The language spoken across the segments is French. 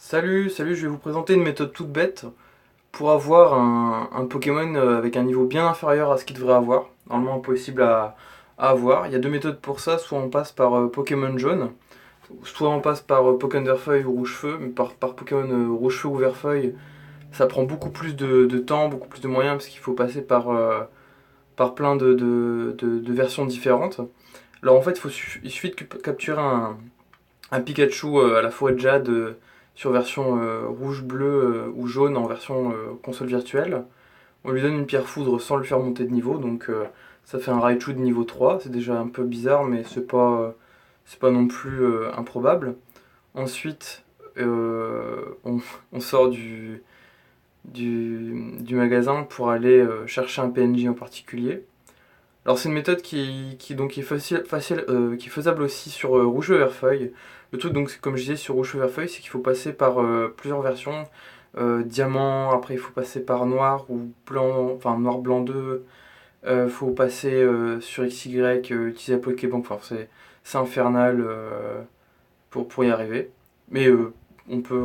Salut, je vais vous présenter une méthode toute bête pour avoir un Pokémon avec un niveau bien inférieur à ce qu'il devrait avoir, normalement impossible à avoir. Il y a deux méthodes pour ça, soit on passe par Pokémon jaune, soit on passe par Pokémon Verfeuille ou Rouge-Feu, mais par Pokémon Rouge-Feu ou Verfeuille, ça prend beaucoup plus de temps, beaucoup plus de moyens, parce qu'il faut passer par plein de versions différentes. Alors en fait, il suffit de capturer un Pikachu à la forêt de Jade sur version rouge, bleu ou jaune en version console virtuelle. On lui donne une pierre foudre sans lui faire monter de niveau, donc ça fait un Raichu de niveau 3. C'est déjà un peu bizarre, mais c'est pas non plus improbable. Ensuite, on sort du magasin pour aller chercher un PNJ en particulier. Alors c'est une méthode donc, qui est qui est faisable aussi sur Rouge Vert Feuille. Le truc donc comme je disais sur Rouge Vert Feuille, c'est qu'il faut passer par plusieurs versions. Diamant, après il faut passer par noir ou blanc, enfin noir blanc 2. Il faut passer sur XY, utiliser la Pokébank, enfin c'est infernal pour y arriver. Mais on peut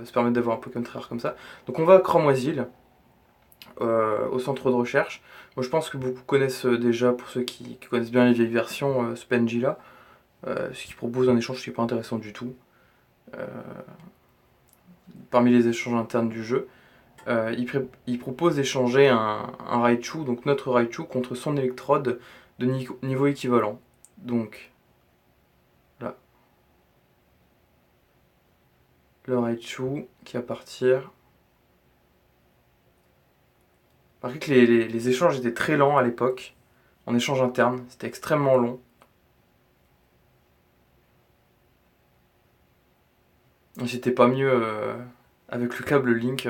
se permettre d'avoir un Pokémon très rare comme ça. Donc on va à Cramoisil, au centre de recherche. Moi, je pense que beaucoup connaissent déjà, pour ceux qui connaissent bien les vieilles versions, ce PNJ là, ce qui propose un échange qui n'est pas intéressant du tout, euh, parmi les échanges internes du jeu. Il propose d'échanger un Raichu, donc notre Raichu, contre son électrode de niveau équivalent. Donc, là, le Raichu qui va partir. Par contre, les échanges étaient très lents à l'époque, en échange interne, c'était extrêmement long. C'était pas mieux avec le câble Link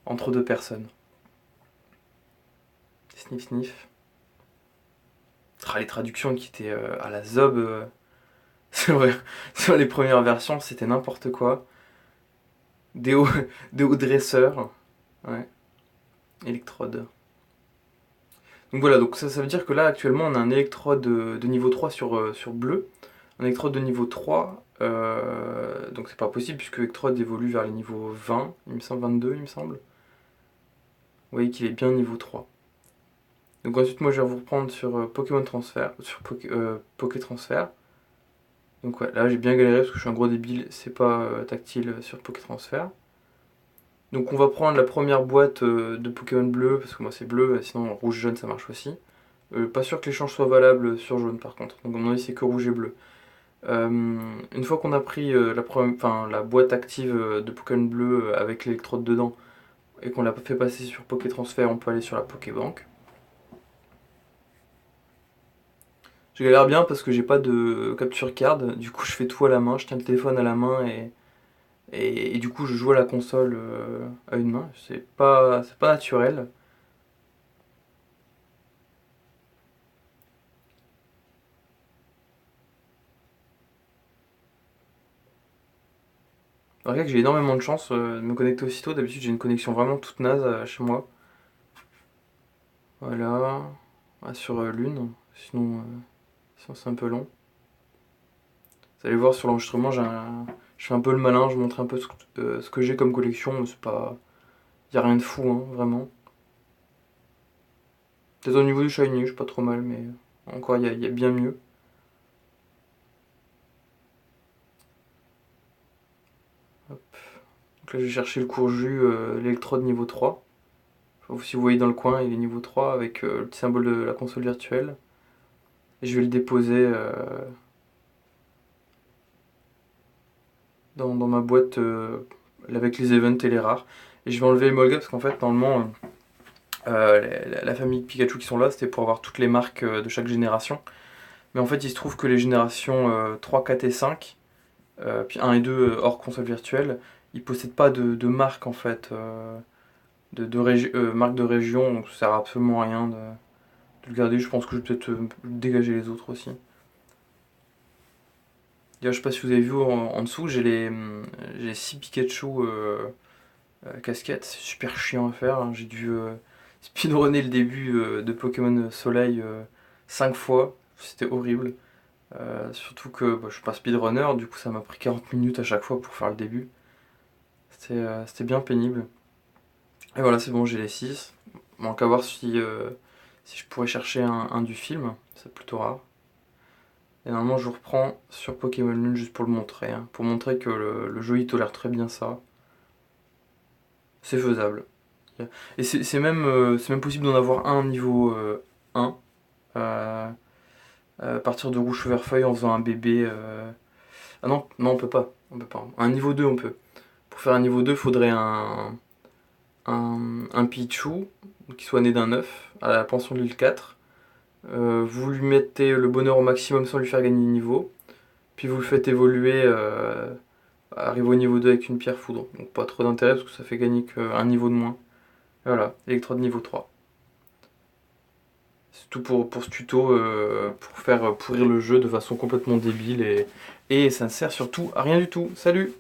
entre deux personnes. Sniff sniff. Les traductions qui étaient à la zob sur, sur les premières versions, c'était n'importe quoi. Des hauts, des hauts dresseurs. Ouais. Électrode. Donc voilà, donc ça veut dire que là actuellement on a un électrode de niveau 3 sur bleu. Un électrode de niveau 3. Donc c'est pas possible puisque l'électrode évolue vers les niveaux 20, il me semble 22, il me semble. Vous voyez qu'il est bien niveau 3. Donc ensuite moi je vais vous reprendre sur Pokémon Transfert, sur Poké Transfert. Donc ouais, là j'ai bien galéré parce que je suis un gros débile, c'est pas tactile sur Poké Transfert. Donc on va prendre la première boîte de Pokémon bleu, parce que moi c'est bleu, sinon rouge jaune ça marche aussi. Pas sûr que l'échange soit valable sur jaune par contre, donc à mon avis c'est que rouge et bleu. Une fois qu'on a pris la boîte active de Pokémon bleu avec l'électrode dedans, et qu'on l'a fait passer sur Poké Transfert, on peut aller sur la Pokébank. Je galère bien parce que j'ai pas de capture card, du coup je fais tout à la main, je tiens le téléphone à la main et du coup je joue à la console à une main, c'est pas naturel. Remarquez que j'ai énormément de chance de me connecter aussitôt, d'habitude j'ai une connexion vraiment toute naze chez moi. Voilà, sur Lune, sinon c'est un peu long. Vous allez voir sur l'enregistrement, je fais un peu le malin, je montre un peu ce que j'ai comme collection, mais c'est pas... Y a rien de fou, hein, vraiment. Peut-être au niveau du shiny, je suis pas trop mal, mais encore y a bien mieux. Hop. Donc là, je vais chercher le courju, l'électrode niveau 3. Enfin, si vous voyez dans le coin, il est niveau 3 avec le petit symbole de la console virtuelle. Et je vais le déposer dans ma boîte avec les events et les rares. Et je vais enlever les Molga parce qu'en fait, normalement, la famille Pikachu qui sont là, c'était pour avoir toutes les marques de chaque génération. Mais en fait, il se trouve que les générations 3, 4 et 5, puis 1 et 2 hors console virtuelle, ils possèdent pas de marque en fait, marque de région, donc ça sert absolument à rien de le garder. Je pense que je vais peut-être dégager les autres aussi. D'ailleurs, je sais pas si vous avez vu en dessous, j'ai 6 Pikachu casquettes, c'est super chiant à faire, hein. J'ai dû speedrunner le début de Pokémon Soleil 5 fois, c'était horrible. Surtout que je suis pas speedrunner, du coup ça m'a pris 40 minutes à chaque fois pour faire le début. C'était bien pénible. Et voilà, c'est bon, j'ai les 6. Manque à voir si je pourrais chercher un du film, c'est plutôt rare. Et normalement, je reprends sur Pokémon Lune juste pour le montrer, hein, pour montrer que le jeu il tolère très bien ça. C'est faisable. Et c'est même possible d'en avoir un niveau 1, à partir de rouge vert feuille en faisant un bébé. Ah non, non, on peut pas. On peut pas. Un niveau 2, on peut. Pour faire un niveau 2, il faudrait un Pichu qui soit né d'un œuf à la pension de l'île 4. Vous lui mettez le bonheur au maximum sans lui faire gagner de niveau. Puis vous le faites évoluer, arrive au niveau 2 avec une pierre foudre. Donc pas trop d'intérêt parce que ça fait gagner qu'un niveau de moins. Voilà, électrode niveau 3. C'est tout pour ce tuto, pour faire pourrir le jeu de façon complètement débile et ça ne sert surtout à rien du tout. Salut!